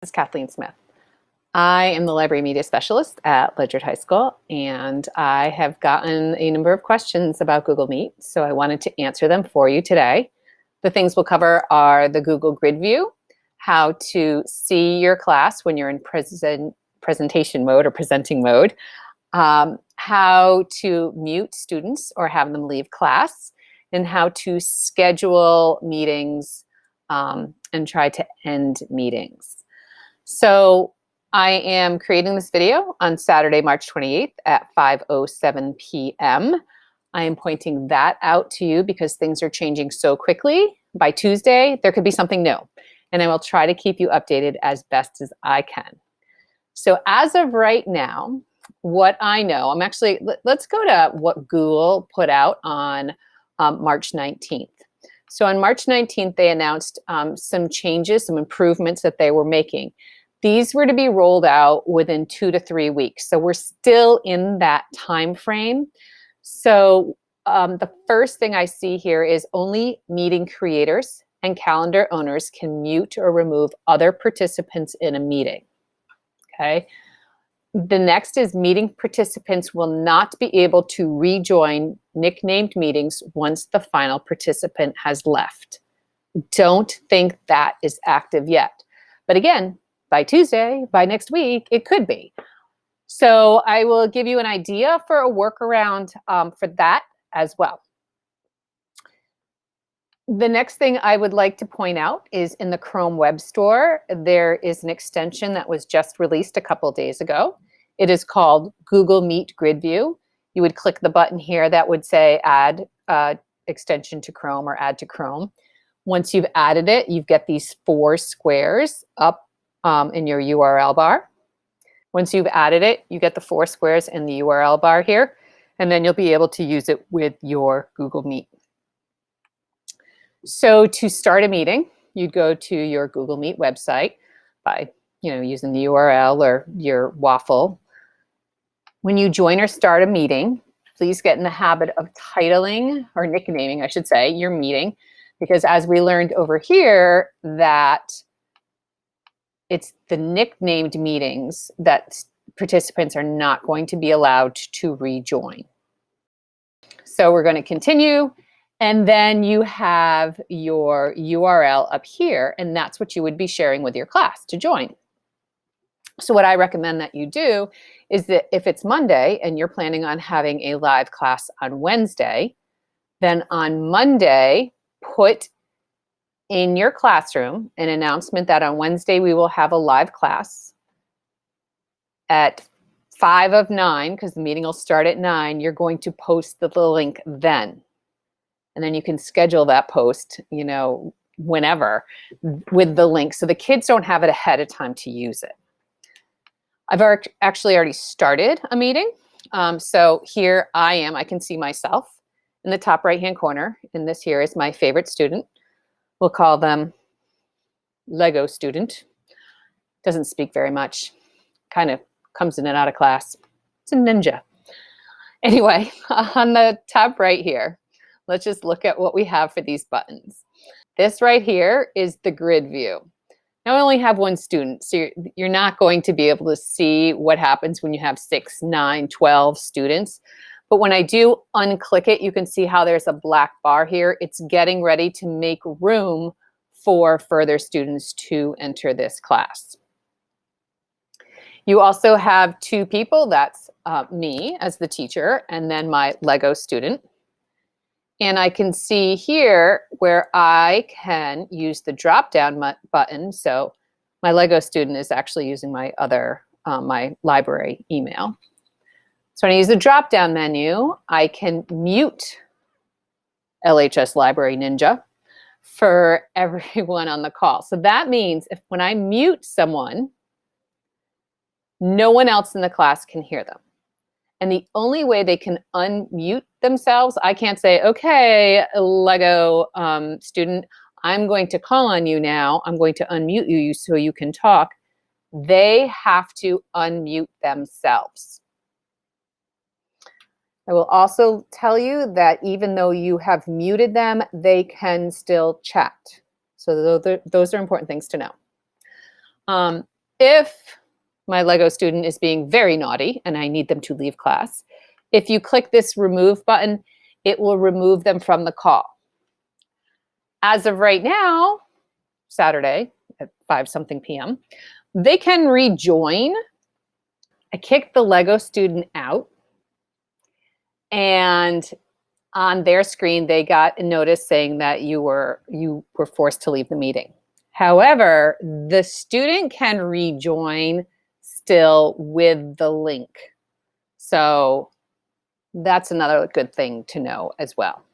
This is Kathleen Smith. I am the library media specialist at Ledyard High School, and I have gotten a number of questions about Google Meet, so I wanted to answer them for you today. The things we'll cover are the Google Grid View, how to see your class when you're in presentation mode or presenting mode, how to mute students or have them leave class, and how to schedule meetings and try to end meetings. So I am creating this video on Saturday, March 28th at 5:07 p.m. I am pointing that out to you because things are changing so quickly. By Tuesday, there could be something new, and I will try to keep you updated as best as I can. So as of right now, what I know, let's go to what Google put out on March 19th. So on March 19th, they announced some changes, some improvements that they were making. These were to be rolled out within 2 to 3 weeks. So we're still in that time frame. So the first thing I see here is only meeting creators and calendar owners can mute or remove other participants in a meeting. Okay. The next is meeting participants will not be able to rejoin nicknamed meetings once the final participant has left. Don't think that is active yet. But again, by Tuesday, by next week, it could be. So I will give you an idea for a workaround for that as well. The next thing I would like to point out is in the Chrome Web Store, there is an extension that was just released a couple days ago. It is called Google Meet Grid View. You would click the button here that would say add extension to Chrome or add to Chrome. Once you've added it, you get these 4 squares up in your URL bar. Once you've added it, you get the 4 squares in the URL bar here, and then you'll be able to use it with your Google Meet. So to start a meeting, you'd go to your Google Meet website by using the URL or your waffle. When you join or start a meeting, please get in the habit of titling or nicknaming, I should say, your meeting, because as we learned over here that it's the nicknamed meetings that participants are not going to be allowed to rejoin. So we're going to continue. And then you have your URL up here, and that's what you would be sharing with your class to join. So what I recommend that you do is that if it's Monday and you're planning on having a live class on Wednesday, then on Monday, put in your classroom an announcement that on Wednesday we will have a live class at 5 of 9, because the meeting will start at 9. You're going to post the link then. And then you can schedule that post, whenever with the link. So the kids don't have it ahead of time to use it. I've actually already started a meeting. So here I am. I can see myself in the top right-hand corner. And this here is my favorite student. We'll call them Lego student. Doesn't speak very much. Kind of comes in and out of class. It's a ninja. Anyway, on the top right here, let's just look at what we have for these buttons. This right here is the grid view. Now I only have 1 student, so you're not going to be able to see what happens when you have 6, 9, 12 students. But when I do unclick it, you can see how there's a black bar here. It's getting ready to make room for further students to enter this class. You also have 2 people. That's me as the teacher, and then my Lego student. And I can see here where I can use the drop-down button. So my Lego student is actually using my other, my library email. So when I use the drop-down menu, I can mute LHS Library Ninja for everyone on the call. So that means when I mute someone, no one else in the class can hear them. And the only way they can unmute themselves, I can't say, okay, Lego student, I'm going to call on you now. I'm going to unmute you so you can talk. They have to unmute themselves. I will also tell you that even though you have muted them, they can still chat. So those are important things to know. If my Lego student is being very naughty and I need them to leave class, if you click this remove button, it will remove them from the call. As of right now, Saturday at 5-something p.m., they can rejoin. I kicked the Lego student out, and on their screen, they got a notice saying that you were forced to leave the meeting. However, the student can rejoin still with the link. So that's another good thing to know as well.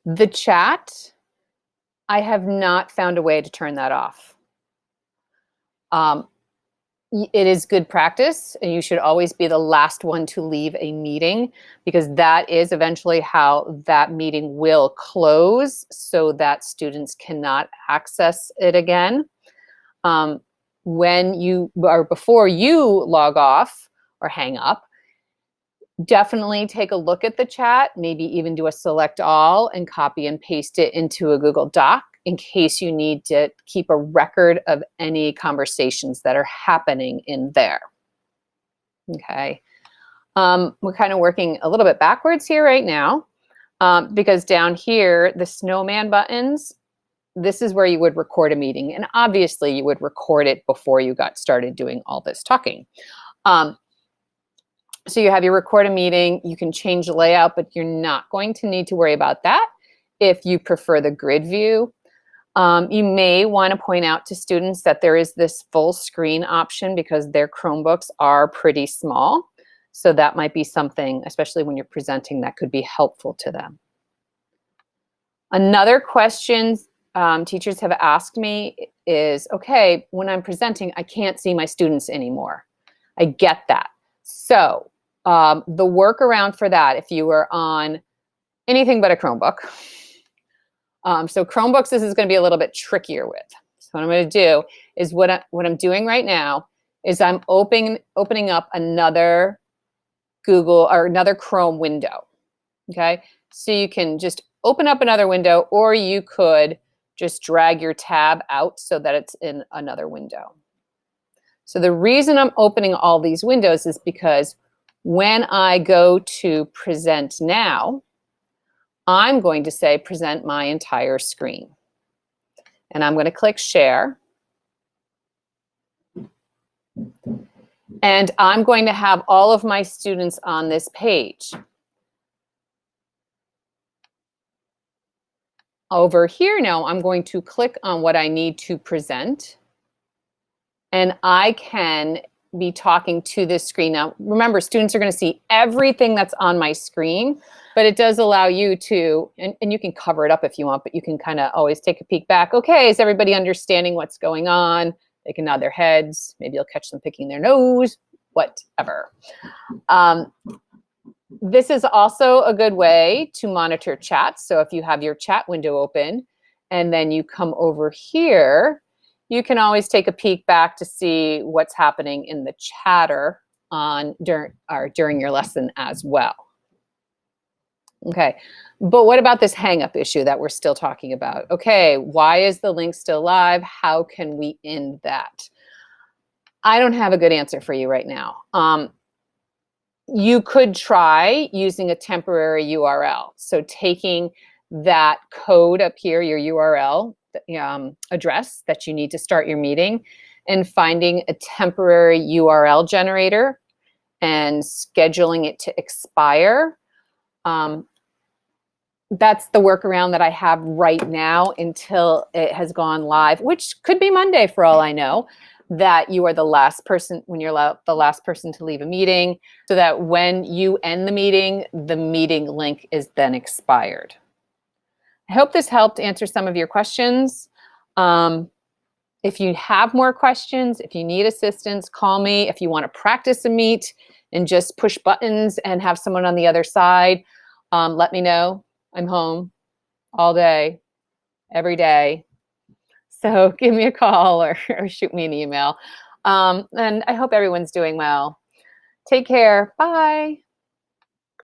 The chat, I have not found a way to turn that off. It is good practice, and you should always be the last one to leave a meeting, because that is eventually how that meeting will close so that students cannot access it again. When you, or before you log off or hang up, definitely take a look at the chat, maybe even do a select all and copy and paste it into a Google Doc in case you need to keep a record of any conversations that are happening in there. Okay. We're kind of working a little bit backwards here right now, because down here, the snowman buttons, this is where you would record a meeting. And obviously you would record it before you got started doing all this talking. So you have your record a meeting, you can change the layout, but you're not going to need to worry about that if you prefer the grid view. You may want to point out to students that there is this full screen option because their Chromebooks are pretty small. So that might be something, especially when you're presenting, that could be helpful to them. Another question teachers have asked me is, okay, when I'm presenting, I can't see my students anymore. I get that. So the workaround for that, if you were on anything but a Chromebook, so Chromebooks, this is going to be a little bit trickier with. So what I'm going to do is what I'm doing right now is I'm opening up another Google or another Chrome window. Okay, so you can just open up another window, or you could just drag your tab out so that it's in another window. So the reason I'm opening all these windows is because when I go to present now, I'm going to say present my entire screen. And I'm going to click share. And I'm going to have all of my students on this page. Over here now, I'm going to click on what I need to present. And I can be talking to this screen. Now, remember, students are going to see everything that's on my screen, but it does allow you to, and you can cover it up if you want, but you can kind of always take a peek back. Okay, is everybody understanding what's going on? They can nod their heads. Maybe you'll catch them picking their nose, whatever. This is also a good way to monitor chat. So if you have your chat window open and then you come over here, you can always take a peek back to see what's happening in the chatter during your lesson as well. Okay, but what about this hang-up issue that we're still talking about? Okay, why is the link still live? How can we end that? I don't have a good answer for you right now. You could try using a temporary URL. So taking that code up here, your URL address that you need to start your meeting, and finding a temporary URL generator and scheduling it to expire. That's the workaround that I have right now until it has gone live, which could be Monday for all I know, that you are the last person, when you're the last person to leave a meeting, so that when you end the meeting link is then expired. I hope this helped answer some of your questions. If you have more questions, if you need assistance, call me. If you want to practice a meet and just push buttons and have someone on the other side, let me know. I'm home all day, every day. So give me a call or shoot me an email. And I hope everyone's doing well. Take care. Bye.